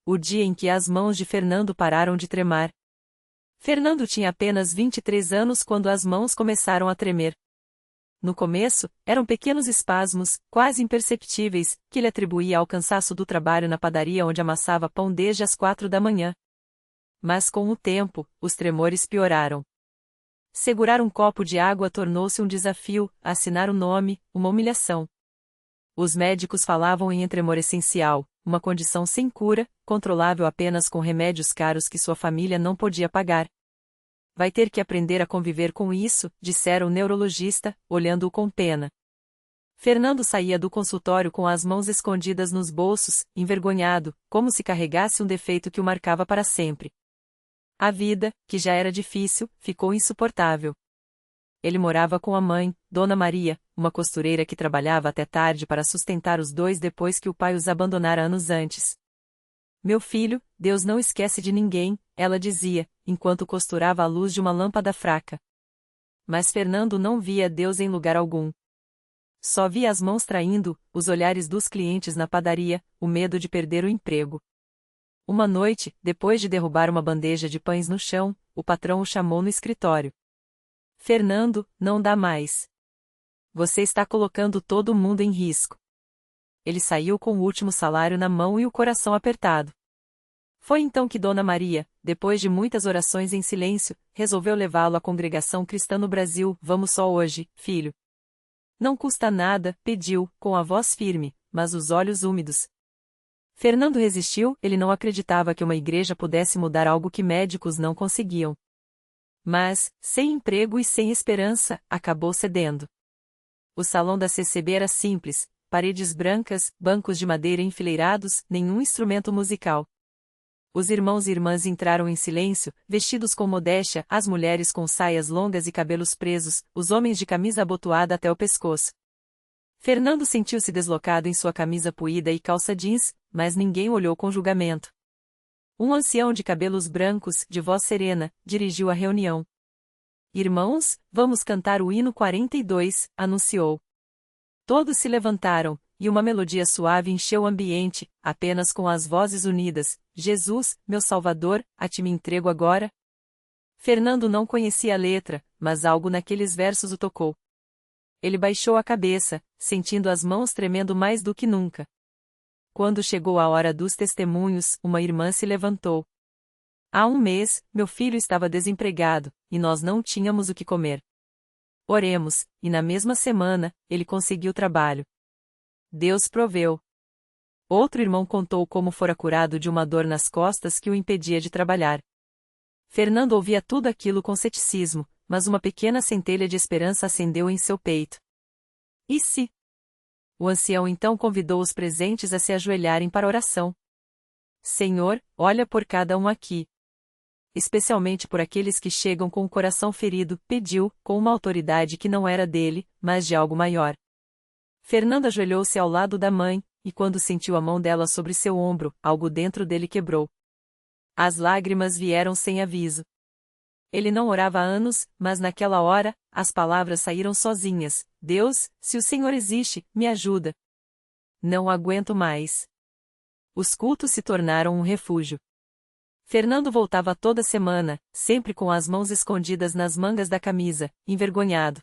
o dia em que as mãos de Fernando pararam de tremar. Fernando tinha apenas 23 anos quando as mãos começaram a tremer. No começo, eram pequenos espasmos, quase imperceptíveis, que ele atribuía ao cansaço do trabalho na padaria onde amassava pão desde as 4 da manhã. Mas com o tempo, os tremores pioraram. Segurar um copo de água tornou-se um desafio, assinar o nome, uma humilhação. Os médicos falavam em tremor essencial, uma condição sem cura, controlável apenas com remédios caros que sua família não podia pagar. Vai ter que aprender a conviver com isso, dissera o neurologista, olhando-o com pena. Fernando saía do consultório com as mãos escondidas nos bolsos, envergonhado, como se carregasse um defeito que o marcava para sempre. A vida, que já era difícil, ficou insuportável. Ele morava com a mãe, Dona Maria, uma costureira que trabalhava até tarde para sustentar os dois depois que o pai os abandonara anos antes. Meu filho, Deus não esquece de ninguém, ela dizia, enquanto costurava à luz de uma lâmpada fraca. Mas Fernando não via Deus em lugar algum. Só via as mãos traindo, os olhares dos clientes na padaria, o medo de perder o emprego. Uma noite, depois de derrubar uma bandeja de pães no chão, o patrão o chamou no escritório. Fernando, não dá mais. Você está colocando todo mundo em risco. Ele saiu com o último salário na mão e o coração apertado. Foi então que Dona Maria, depois de muitas orações em silêncio, resolveu levá-lo à congregação cristã no Brasil. Vamos só hoje, filho. Não custa nada, pediu, com a voz firme, mas os olhos úmidos. Fernando resistiu, ele não acreditava que uma igreja pudesse mudar algo que médicos não conseguiam. Mas, sem emprego e sem esperança, acabou cedendo. O salão da CCB era simples, paredes brancas, bancos de madeira enfileirados, nenhum instrumento musical. Os irmãos e irmãs entraram em silêncio, vestidos com modéstia, as mulheres com saias longas e cabelos presos, os homens de camisa abotoada até o pescoço. Fernando sentiu-se deslocado em sua camisa puída e calça jeans, mas ninguém olhou com julgamento. Um ancião de cabelos brancos, de voz serena, dirigiu a reunião. Irmãos, vamos cantar o hino 42, anunciou. Todos se levantaram, e uma melodia suave encheu o ambiente, apenas com as vozes unidas. Jesus, meu Salvador, a ti me entrego agora. Fernando não conhecia a letra, mas algo naqueles versos o tocou. Ele baixou a cabeça, sentindo as mãos tremendo mais do que nunca. Quando chegou a hora dos testemunhos, uma irmã se levantou. Há um mês, meu filho estava desempregado, e nós não tínhamos o que comer. Oremos, e na mesma semana, ele conseguiu trabalho. Deus proveu. Outro irmão contou como fora curado de uma dor nas costas que o impedia de trabalhar. Fernando ouvia tudo aquilo com ceticismo, mas uma pequena centelha de esperança acendeu em seu peito. E se? O ancião então convidou os presentes a se ajoelharem para oração. Senhor, olha por cada um aqui. Especialmente por aqueles que chegam com o coração ferido, pediu, com uma autoridade que não era dele, mas de algo maior. Fernando ajoelhou-se ao lado da mãe, e quando sentiu a mão dela sobre seu ombro, algo dentro dele quebrou. As lágrimas vieram sem aviso. Ele não orava há anos, mas naquela hora, as palavras saíram sozinhas. Deus, se o Senhor existe, me ajuda. Não aguento mais. Os cultos se tornaram um refúgio. Fernando voltava toda semana, sempre com as mãos escondidas nas mangas da camisa, envergonhado.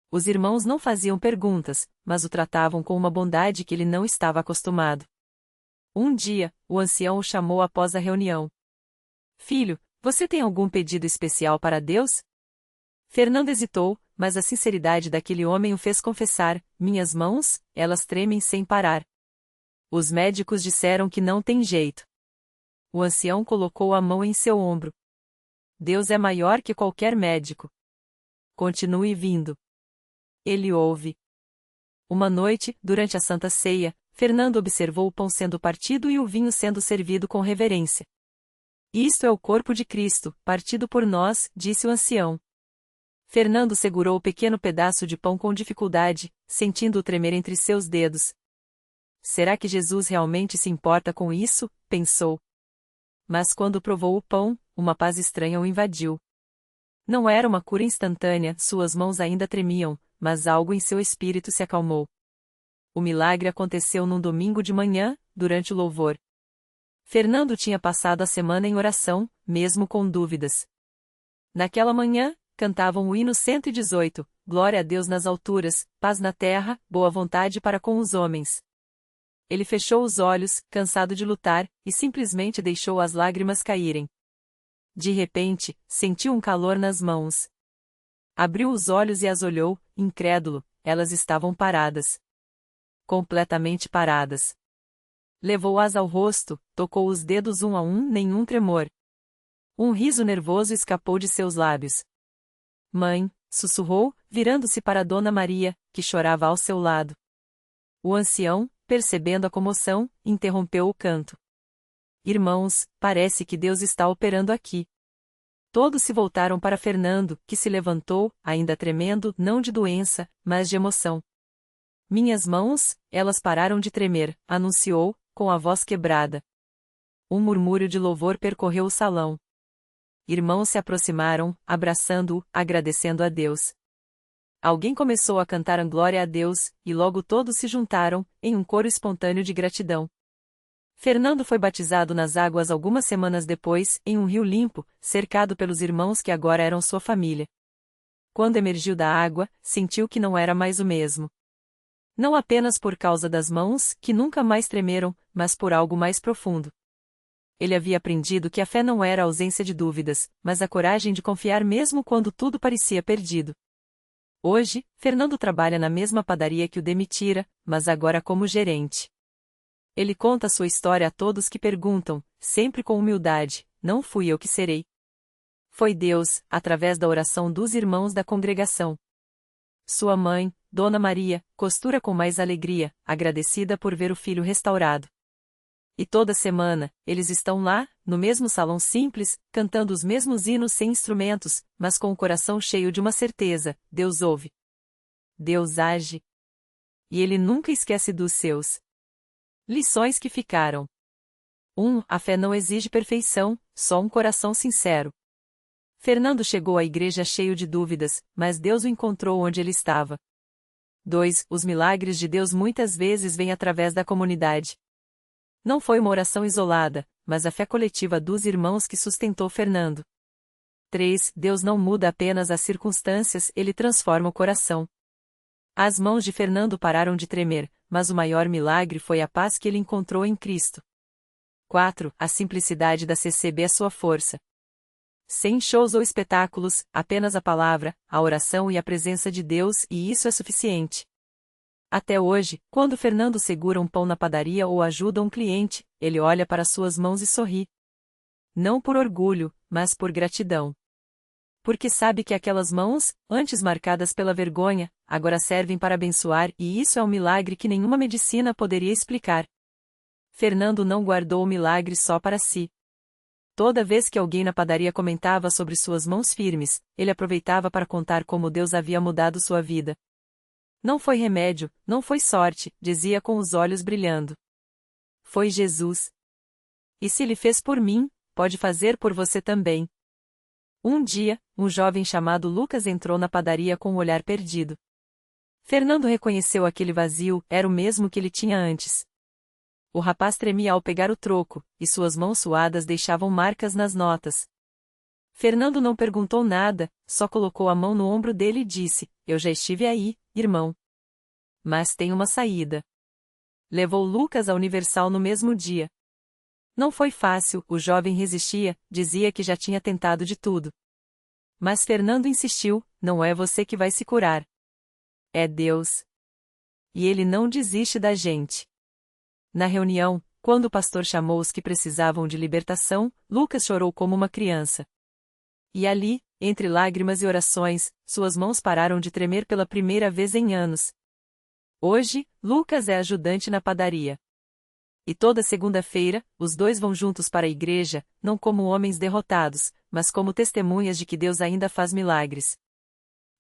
Os irmãos não faziam perguntas, mas o tratavam com uma bondade que ele não estava acostumado. Um dia, o ancião o chamou após a reunião. Filho, você tem algum pedido especial para Deus? Fernando hesitou, mas a sinceridade daquele homem o fez confessar: minhas mãos, elas tremem sem parar. Os médicos disseram que não tem jeito. O ancião colocou a mão em seu ombro. Deus é maior que qualquer médico. Continue vindo. Ele ouve. Uma noite, durante a Santa Ceia, Fernando observou o pão sendo partido e o vinho sendo servido com reverência. Isto é o corpo de Cristo, partido por nós, disse o ancião. Fernando segurou o pequeno pedaço de pão com dificuldade, sentindo-o tremer entre seus dedos. Será que Jesus realmente se importa com isso? Pensou. Mas quando provou o pão, uma paz estranha o invadiu. Não era uma cura instantânea, suas mãos ainda tremiam, mas algo em seu espírito se acalmou. O milagre aconteceu num domingo de manhã, durante o louvor. Fernando tinha passado a semana em oração, mesmo com dúvidas. Naquela manhã, cantavam o hino 118, Glória a Deus nas alturas, paz na terra, boa vontade para com os homens. Ele fechou os olhos, cansado de lutar, e simplesmente deixou as lágrimas caírem. De repente, sentiu um calor nas mãos. Abriu os olhos e as olhou, incrédulo, elas estavam paradas. Completamente paradas. Levou-as ao rosto, tocou os dedos um a um, nenhum tremor. Um riso nervoso escapou de seus lábios. Mãe, sussurrou, virando-se para Dona Maria, que chorava ao seu lado. O ancião, percebendo a comoção, interrompeu o canto. Irmãos, parece que Deus está operando aqui. Todos se voltaram para Fernando, que se levantou, ainda tremendo, não de doença, mas de emoção. Minhas mãos, elas pararam de tremer, anunciou, com a voz quebrada. Um murmúrio de louvor percorreu o salão. Irmãos se aproximaram, abraçando-o, agradecendo a Deus. Alguém começou a cantar a glória a Deus, e logo todos se juntaram, em um coro espontâneo de gratidão. Fernando foi batizado nas águas algumas semanas depois, em um rio limpo, cercado pelos irmãos que agora eram sua família. Quando emergiu da água, sentiu que não era mais o mesmo. Não apenas por causa das mãos, que nunca mais tremeram, mas por algo mais profundo. Ele havia aprendido que a fé não era a ausência de dúvidas, mas a coragem de confiar mesmo quando tudo parecia perdido. Hoje, Fernando trabalha na mesma padaria que o demitira, mas agora como gerente. Ele conta sua história a todos que perguntam, sempre com humildade, não fui eu que serei. Foi Deus, através da oração dos irmãos da congregação. Sua mãe, Dona Maria, costura com mais alegria, agradecida por ver o filho restaurado. E toda semana, eles estão lá, no mesmo salão simples, cantando os mesmos hinos sem instrumentos, mas com o coração cheio de uma certeza: Deus ouve. Deus age. E Ele nunca esquece dos seus. Lições que ficaram. 1. A fé não exige perfeição, só um coração sincero. Fernando chegou à igreja cheio de dúvidas, mas Deus o encontrou onde ele estava. 2. Os milagres de Deus muitas vezes vêm através da comunidade. Não foi uma oração isolada, mas a fé coletiva dos irmãos que sustentou Fernando. 3. Deus não muda apenas as circunstâncias, Ele transforma o coração. As mãos de Fernando pararam de tremer, mas o maior milagre foi a paz que ele encontrou em Cristo. 4. A simplicidade da CCB é sua força. Sem shows ou espetáculos, apenas a palavra, a oração e a presença de Deus, e isso é suficiente. Até hoje, quando Fernando segura um pão na padaria ou ajuda um cliente, ele olha para suas mãos e sorri. Não por orgulho, mas por gratidão. Porque sabe que aquelas mãos, antes marcadas pela vergonha, agora servem para abençoar, e isso é um milagre que nenhuma medicina poderia explicar. Fernando não guardou o milagre só para si. Toda vez que alguém na padaria comentava sobre suas mãos firmes, ele aproveitava para contar como Deus havia mudado sua vida. Não foi remédio, não foi sorte, dizia com os olhos brilhando. Foi Jesus. E se ele fez por mim, pode fazer por você também. Um dia, um jovem chamado Lucas entrou na padaria com um olhar perdido. Fernando reconheceu aquele vazio, era o mesmo que ele tinha antes. O rapaz tremia ao pegar o troco, e suas mãos suadas deixavam marcas nas notas. Fernando não perguntou nada, só colocou a mão no ombro dele e disse: Eu já estive aí, irmão. Mas tem uma saída. Levou Lucas à Universal no mesmo dia. Não foi fácil, o jovem resistia, dizia que já tinha tentado de tudo. Mas Fernando insistiu: não é você que vai se curar. É Deus. E Ele não desiste da gente. Na reunião, quando o pastor chamou os que precisavam de libertação, Lucas chorou como uma criança. E ali, entre lágrimas e orações, suas mãos pararam de tremer pela primeira vez em anos. Hoje, Lucas é ajudante na padaria. E toda segunda-feira, os dois vão juntos para a igreja, não como homens derrotados, mas como testemunhas de que Deus ainda faz milagres.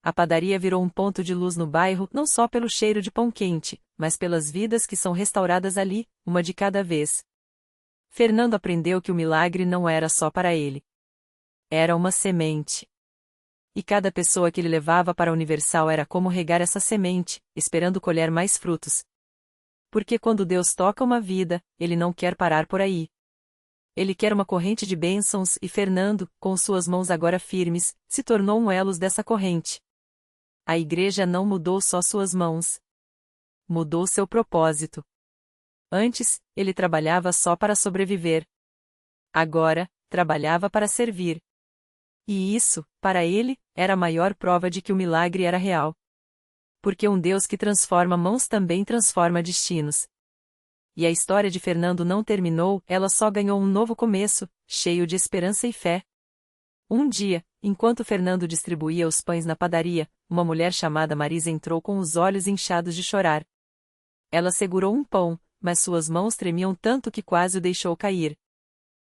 A padaria virou um ponto de luz no bairro não só pelo cheiro de pão quente, mas pelas vidas que são restauradas ali, uma de cada vez. Fernando aprendeu que o milagre não era só para ele. Era uma semente. E cada pessoa que ele levava para a Universal era como regar essa semente, esperando colher mais frutos. Porque quando Deus toca uma vida, Ele não quer parar por aí. Ele quer uma corrente de bênçãos e Fernando, com suas mãos agora firmes, se tornou um elo dessa corrente. A igreja não mudou só suas mãos. Mudou seu propósito. Antes, ele trabalhava só para sobreviver. Agora, trabalhava para servir. E isso, para ele, era a maior prova de que o milagre era real. Porque um Deus que transforma mãos também transforma destinos. E a história de Fernando não terminou, ela só ganhou um novo começo, cheio de esperança e fé. Um dia, enquanto Fernando distribuía os pães na padaria, uma mulher chamada Marisa entrou com os olhos inchados de chorar. Ela segurou um pão, mas suas mãos tremiam tanto que quase o deixou cair.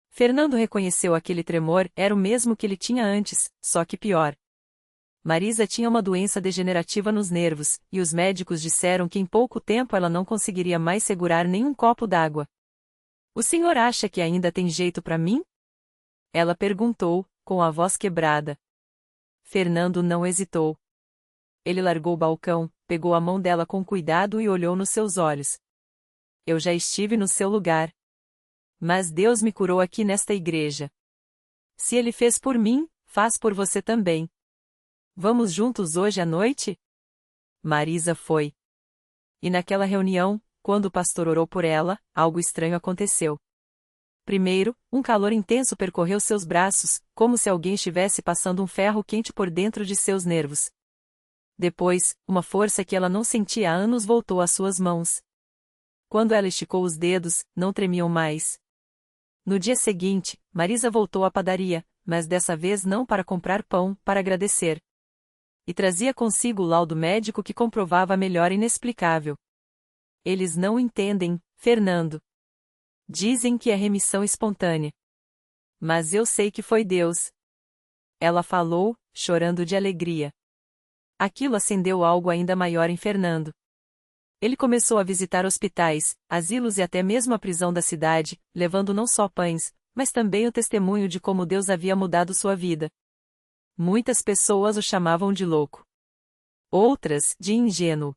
Fernando reconheceu aquele tremor, era o mesmo que ele tinha antes, só que pior. Marisa tinha uma doença degenerativa nos nervos, e os médicos disseram que em pouco tempo ela não conseguiria mais segurar nem um copo d'água. "O senhor acha que ainda tem jeito para mim?" Ela perguntou, com a voz quebrada. Fernando não hesitou. Ele largou o balcão, pegou a mão dela com cuidado e olhou nos seus olhos. "Eu já estive no seu lugar. Mas Deus me curou aqui nesta igreja. Se Ele fez por mim, faz por você também. Vamos juntos hoje à noite?" Marisa foi. E naquela reunião, quando o pastor orou por ela, algo estranho aconteceu. Primeiro, um calor intenso percorreu seus braços, como se alguém estivesse passando um ferro quente por dentro de seus nervos. Depois, uma força que ela não sentia há anos voltou às suas mãos. Quando ela esticou os dedos, não tremiam mais. No dia seguinte, Marisa voltou à padaria, mas dessa vez não para comprar pão, para agradecer. E trazia consigo o laudo médico que comprovava a melhora inexplicável. "Eles não entendem, Fernando. Dizem que é remissão espontânea. Mas eu sei que foi Deus." Ela falou, chorando de alegria. Aquilo acendeu algo ainda maior em Fernando. Ele começou a visitar hospitais, asilos e até mesmo a prisão da cidade, levando não só pães, mas também o testemunho de como Deus havia mudado sua vida. Muitas pessoas o chamavam de louco. Outras, de ingênuo.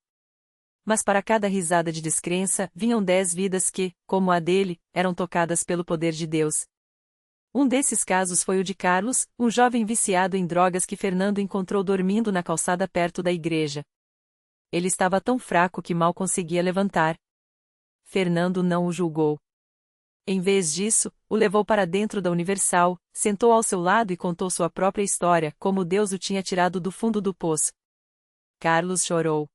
Mas para cada risada de descrença, vinham 10 vidas que, como a dele, eram tocadas pelo poder de Deus. Um desses casos foi o de Carlos, um jovem viciado em drogas que Fernando encontrou dormindo na calçada perto da igreja. Ele estava tão fraco que mal conseguia levantar. Fernando não o julgou. Em vez disso, o levou para dentro da Universal, sentou ao seu lado e contou sua própria história, como Deus o tinha tirado do fundo do poço. Carlos chorou.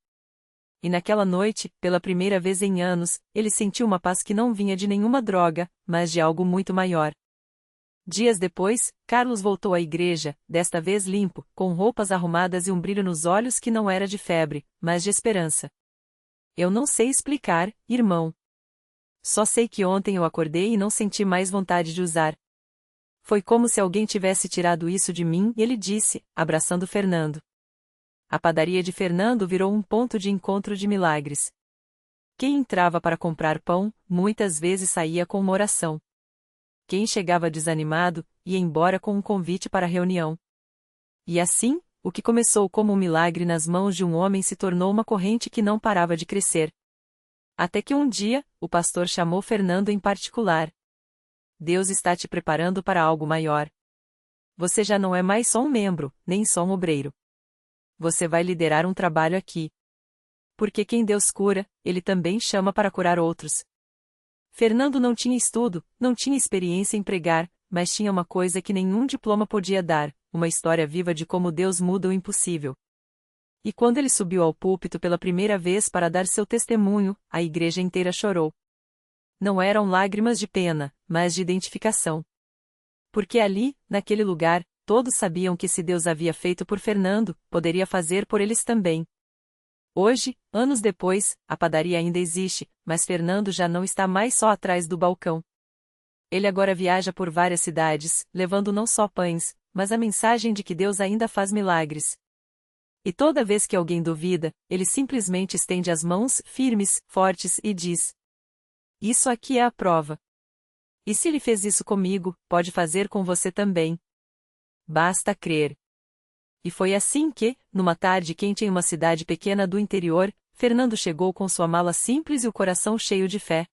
E naquela noite, pela primeira vez em anos, ele sentiu uma paz que não vinha de nenhuma droga, mas de algo muito maior. Dias depois, Carlos voltou à igreja, desta vez limpo, com roupas arrumadas e um brilho nos olhos que não era de febre, mas de esperança. "Eu não sei explicar, irmão. Só sei que ontem eu acordei e não senti mais vontade de usar. Foi como se alguém tivesse tirado isso de mim", ele disse, abraçando Fernando. A padaria de Fernando virou um ponto de encontro de milagres. Quem entrava para comprar pão, muitas vezes saía com uma oração. Quem chegava desanimado, ia embora com um convite para a reunião. E assim, o que começou como um milagre nas mãos de um homem se tornou uma corrente que não parava de crescer. Até que um dia, o pastor chamou Fernando em particular. "Deus está te preparando para algo maior. Você já não é mais só um membro, nem só um obreiro. Você vai liderar um trabalho aqui. Porque quem Deus cura, Ele também chama para curar outros." Fernando não tinha estudo, não tinha experiência em pregar, mas tinha uma coisa que nenhum diploma podia dar, uma história viva de como Deus muda o impossível. E quando ele subiu ao púlpito pela primeira vez para dar seu testemunho, a igreja inteira chorou. Não eram lágrimas de pena, mas de identificação. Porque ali, naquele lugar, todos sabiam que se Deus havia feito por Fernando, poderia fazer por eles também. Hoje, anos depois, a padaria ainda existe, mas Fernando já não está mais só atrás do balcão. Ele agora viaja por várias cidades, levando não só pães, mas a mensagem de que Deus ainda faz milagres. E toda vez que alguém duvida, ele simplesmente estende as mãos, firmes, fortes, e diz: "Isso aqui é a prova. E se ele fez isso comigo, pode fazer com você também. Basta crer." E foi assim que, numa tarde quente em uma cidade pequena do interior, Fernando chegou com sua mala simples e o coração cheio de fé.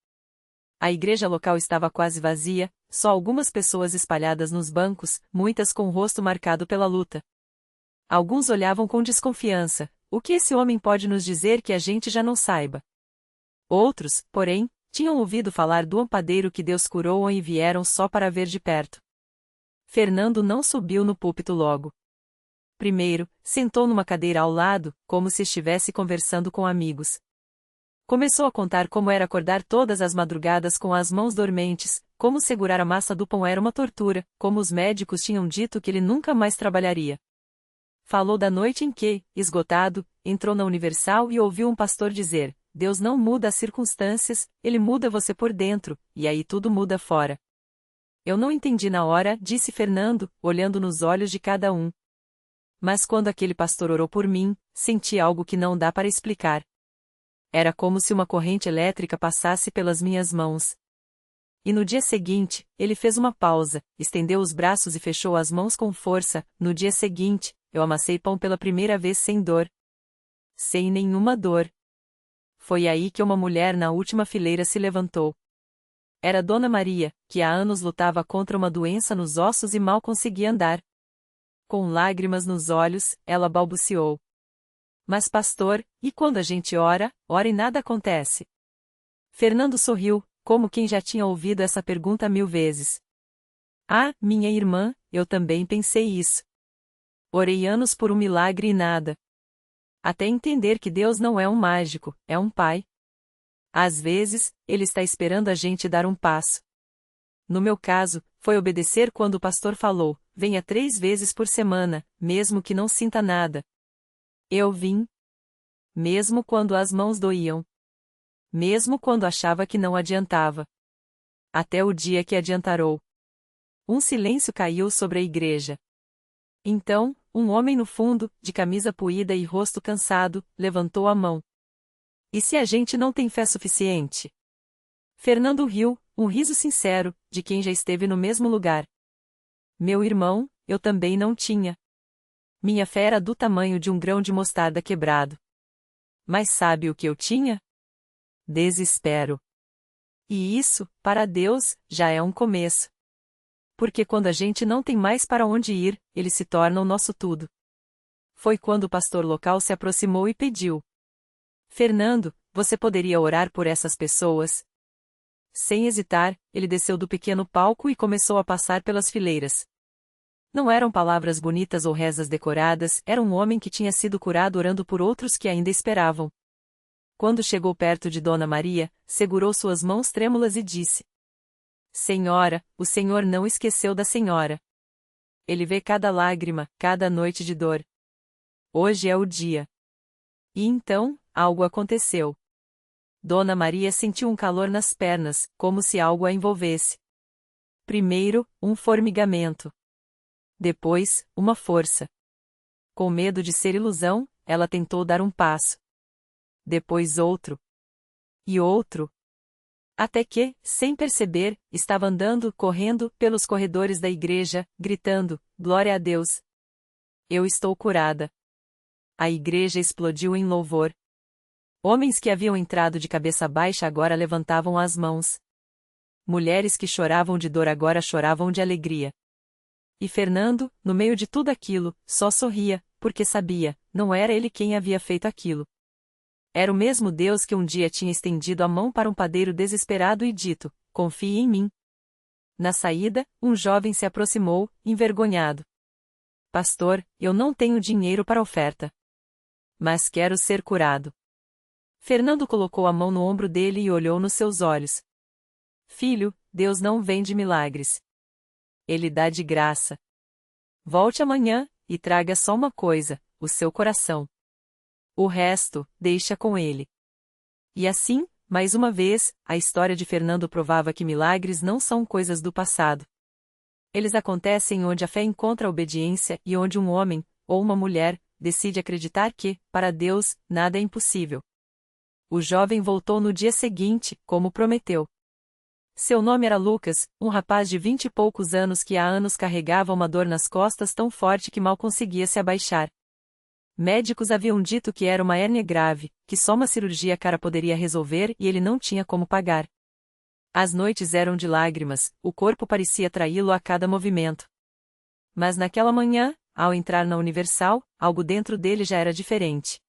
A igreja local estava quase vazia, só algumas pessoas espalhadas nos bancos, muitas com o rosto marcado pela luta. Alguns olhavam com desconfiança: o que esse homem pode nos dizer que a gente já não saiba? Outros, porém, tinham ouvido falar do padeiro que Deus curou e vieram só para ver de perto. Fernando não subiu no púlpito logo. Primeiro, sentou numa cadeira ao lado, como se estivesse conversando com amigos. Começou a contar como era acordar todas as madrugadas com as mãos dormentes, como segurar a massa do pão era uma tortura, como os médicos tinham dito que ele nunca mais trabalharia. Falou da noite em que, esgotado, entrou na Universal e ouviu um pastor dizer: Deus não muda as circunstâncias, Ele muda você por dentro, e aí tudo muda fora. Eu não entendi na hora, disse Fernando, olhando nos olhos de cada um. Mas quando aquele pastor orou por mim, senti algo que não dá para explicar. Era como se uma corrente elétrica passasse pelas minhas mãos. E no dia seguinte, ele fez uma pausa, estendeu os braços e fechou as mãos com força. No dia seguinte, eu amassei pão pela primeira vez sem dor. Sem nenhuma dor. Foi aí que uma mulher na última fileira se levantou. Era Dona Maria, que há anos lutava contra uma doença nos ossos e mal conseguia andar. Com lágrimas nos olhos, ela balbuciou: Mas pastor, e quando a gente ora e nada acontece? Fernando sorriu, como quem já tinha ouvido essa pergunta 1000 vezes. Ah, minha irmã, eu também pensei isso. Orei anos por um milagre e nada. Até entender que Deus não é um mágico, é um pai. Às vezes, Ele está esperando a gente dar um passo. No meu caso, foi obedecer quando o pastor falou: venha 3 vezes por semana, mesmo que não sinta nada. Eu vim. Mesmo quando as mãos doíam. Mesmo quando achava que não adiantava. Até o dia que adiantarou. Um silêncio caiu sobre a igreja. Então, um homem no fundo, de camisa puída e rosto cansado, levantou a mão. E se a gente não tem fé suficiente? Fernando riu, um riso sincero, de quem já esteve no mesmo lugar. Meu irmão, eu também não tinha. Minha fé era do tamanho de um grão de mostarda quebrado. Mas sabe o que eu tinha? Desespero. E isso, para Deus, já é um começo. Porque quando a gente não tem mais para onde ir, Ele se torna o nosso tudo. Foi quando o pastor local se aproximou e pediu: Fernando, você poderia orar por essas pessoas? Sem hesitar, ele desceu do pequeno palco e começou a passar pelas fileiras. Não eram palavras bonitas ou rezas decoradas, era um homem que tinha sido curado orando por outros que ainda esperavam. Quando chegou perto de Dona Maria, segurou suas mãos trêmulas e disse: Senhora, o Senhor não esqueceu da senhora. Ele vê cada lágrima, cada noite de dor. Hoje é o dia. E então, algo aconteceu. Dona Maria sentiu um calor nas pernas, como se algo a envolvesse. Primeiro, um formigamento. Depois, uma força. Com medo de ser ilusão, ela tentou dar um passo. Depois outro. E outro. Até que, sem perceber, estava andando, correndo, pelos corredores da igreja, gritando: Glória a Deus! Eu estou curada. A igreja explodiu em louvor. Homens que haviam entrado de cabeça baixa agora levantavam as mãos. Mulheres que choravam de dor agora choravam de alegria. E Fernando, no meio de tudo aquilo, só sorria, porque sabia, não era ele quem havia feito aquilo. Era o mesmo Deus que um dia tinha estendido a mão para um padeiro desesperado e dito: confie em mim. Na saída, um jovem se aproximou, envergonhado. Pastor, eu não tenho dinheiro para oferta. Mas quero ser curado. Fernando colocou a mão no ombro dele e olhou nos seus olhos. Filho, Deus não vende milagres. Ele dá de graça. Volte amanhã, e traga só uma coisa: o seu coração. O resto, deixa com ele. E assim, mais uma vez, a história de Fernando provava que milagres não são coisas do passado. Eles acontecem onde a fé encontra a obediência e onde um homem, ou uma mulher, decide acreditar que, para Deus, nada é impossível. O jovem voltou no dia seguinte, como prometeu. Seu nome era Lucas, um rapaz de 20 e poucos anos que há anos carregava uma dor nas costas tão forte que mal conseguia se abaixar. Médicos haviam dito que era uma hérnia grave, que só uma cirurgia cara poderia resolver e ele não tinha como pagar. As noites eram de lágrimas, o corpo parecia traí-lo a cada movimento. Mas naquela manhã, ao entrar na Universal, algo dentro dele já era diferente.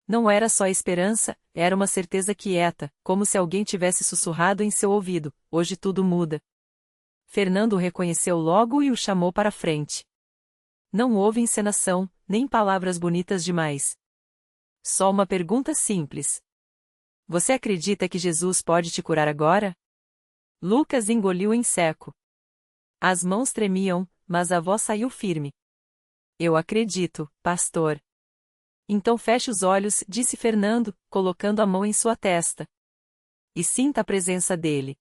Não era só esperança, era uma certeza quieta, como se alguém tivesse sussurrado em seu ouvido: hoje tudo muda. Fernando o reconheceu logo e o chamou para a frente. Não houve encenação, nem palavras bonitas demais. Só uma pergunta simples. Você acredita que Jesus pode te curar agora? Lucas engoliu em seco. As mãos tremiam, mas a voz saiu firme. Eu acredito, pastor. Então feche os olhos, disse Fernando, colocando a mão em sua testa. E sinta a presença dele.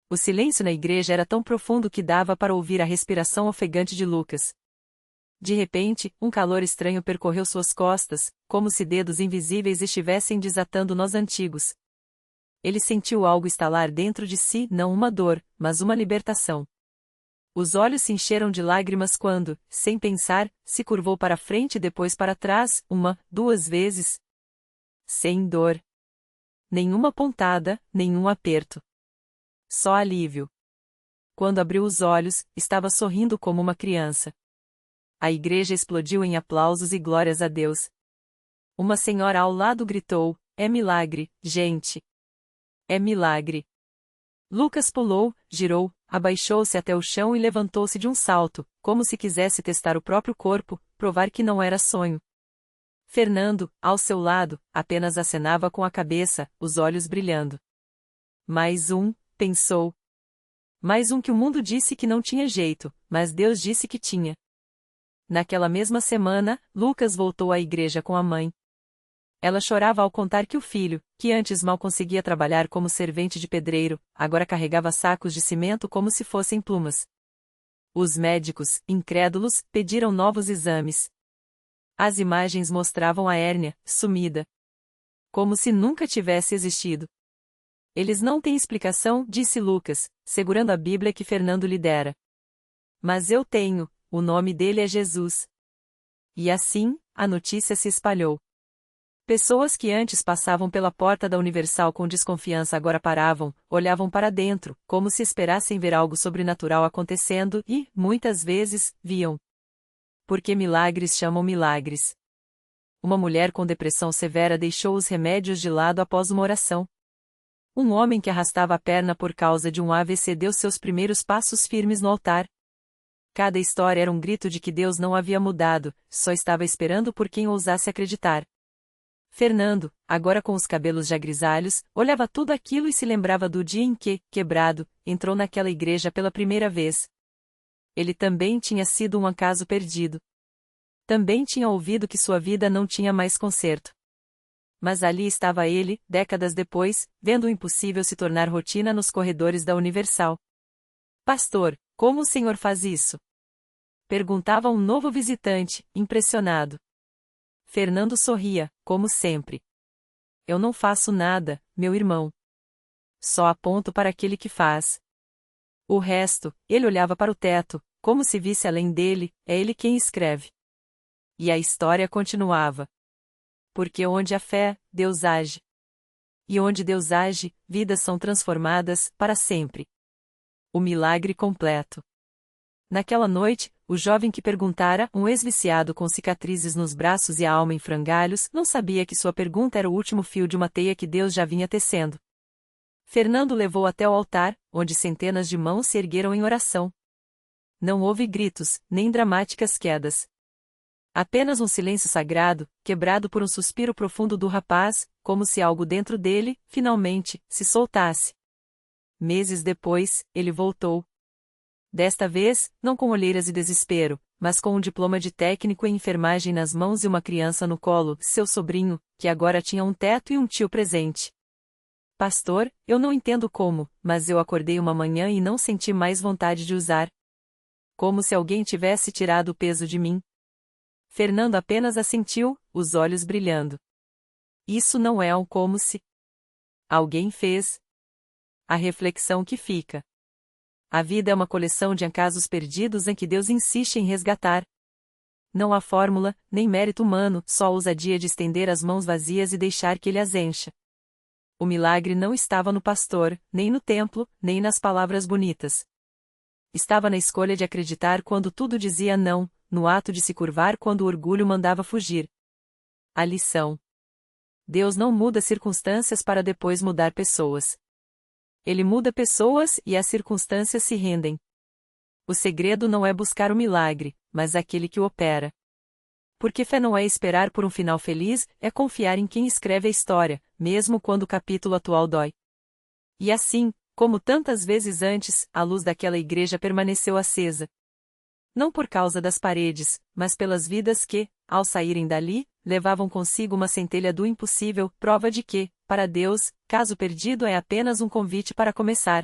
O silêncio na igreja era tão profundo que dava para ouvir a respiração ofegante de Lucas. De repente, um calor estranho percorreu suas costas, como se dedos invisíveis estivessem desatando nós antigos. Ele sentiu algo estalar dentro de si, não uma dor, mas uma libertação. Os olhos se encheram de lágrimas quando, sem pensar, se curvou para frente e depois para trás, duas vezes. Sem dor. Nenhuma pontada, nenhum aperto. Só alívio. Quando abriu os olhos, estava sorrindo como uma criança. A igreja explodiu em aplausos e glórias a Deus. Uma senhora ao lado gritou: é milagre, gente! É milagre! Lucas pulou, girou, abaixou-se até o chão e levantou-se de um salto, como se quisesse testar o próprio corpo, provar que não era sonho. Fernando, ao seu lado, apenas acenava com a cabeça, os olhos brilhando. Mais um, pensou. Mais um que o mundo disse que não tinha jeito, mas Deus disse que tinha. Naquela mesma semana, Lucas voltou à igreja com a mãe. Ela chorava ao contar que o filho, que antes mal conseguia trabalhar como servente de pedreiro, agora carregava sacos de cimento como se fossem plumas. Os médicos, incrédulos, pediram novos exames. As imagens mostravam a hérnia, sumida. Como se nunca tivesse existido. Eles não têm explicação, disse Lucas, segurando a Bíblia que Fernando lhe dera. Mas eu tenho, o nome dele é Jesus. E assim, a notícia se espalhou. Pessoas que antes passavam pela porta da Universal com desconfiança agora paravam, olhavam para dentro, como se esperassem ver algo sobrenatural acontecendo e, muitas vezes, viam. Porque milagres chamam milagres. Uma mulher com depressão severa deixou os remédios de lado após uma oração. Um homem que arrastava a perna por causa de um AVC deu seus primeiros passos firmes no altar. Cada história era um grito de que Deus não havia mudado, só estava esperando por quem ousasse acreditar. Fernando, agora com os cabelos já grisalhos, olhava tudo aquilo e se lembrava do dia em que, quebrado, entrou naquela igreja pela primeira vez. Ele também tinha sido um acaso perdido. Também tinha ouvido que sua vida não tinha mais conserto. Mas ali estava ele, décadas depois, vendo o impossível se tornar rotina nos corredores da Universal. Pastor, como o senhor faz isso? Perguntava um novo visitante, impressionado. Fernando sorria, como sempre. Eu não faço nada, meu irmão. Só aponto para aquele que faz. O resto, ele olhava para o teto, como se visse além dele, é ele quem escreve. E a história continuava. Porque onde há fé, Deus age. E onde Deus age, vidas são transformadas, para sempre. O milagre completo. Naquela noite, o jovem que perguntara, um ex-viciado com cicatrizes nos braços e a alma em frangalhos, não sabia que sua pergunta era o último fio de uma teia que Deus já vinha tecendo. Fernando levou até o altar, onde centenas de mãos se ergueram em oração. Não houve gritos, nem dramáticas quedas. Apenas um silêncio sagrado, quebrado por um suspiro profundo do rapaz, como se algo dentro dele, finalmente, se soltasse. Meses depois, ele voltou. Desta vez, não com olheiras e desespero, mas com um diploma de técnico em enfermagem nas mãos e uma criança no colo, seu sobrinho, que agora tinha um teto e um tio presente. Pastor, eu não entendo como, mas eu acordei uma manhã e não senti mais vontade de usar. Como se alguém tivesse tirado o peso de mim. Fernando apenas assentiu, os olhos brilhando. Isso não é um como se. Alguém fez. A reflexão que fica. A vida é uma coleção de acasos perdidos em que Deus insiste em resgatar. Não há fórmula, nem mérito humano, só a ousadia de estender as mãos vazias e deixar que Ele as encha. O milagre não estava no pastor, nem no templo, nem nas palavras bonitas. Estava na escolha de acreditar quando tudo dizia não, no ato de se curvar quando o orgulho mandava fugir. A lição: Deus não muda circunstâncias para depois mudar pessoas. Ele muda pessoas e as circunstâncias se rendem. O segredo não é buscar o milagre, mas aquele que o opera. Porque fé não é esperar por um final feliz, é confiar em quem escreve a história, mesmo quando o capítulo atual dói. E assim, como tantas vezes antes, a luz daquela igreja permaneceu acesa. Não por causa das paredes, mas pelas vidas que, ao saírem dali, levavam consigo uma centelha do impossível, prova de que, para Deus, caso perdido é apenas um convite para começar.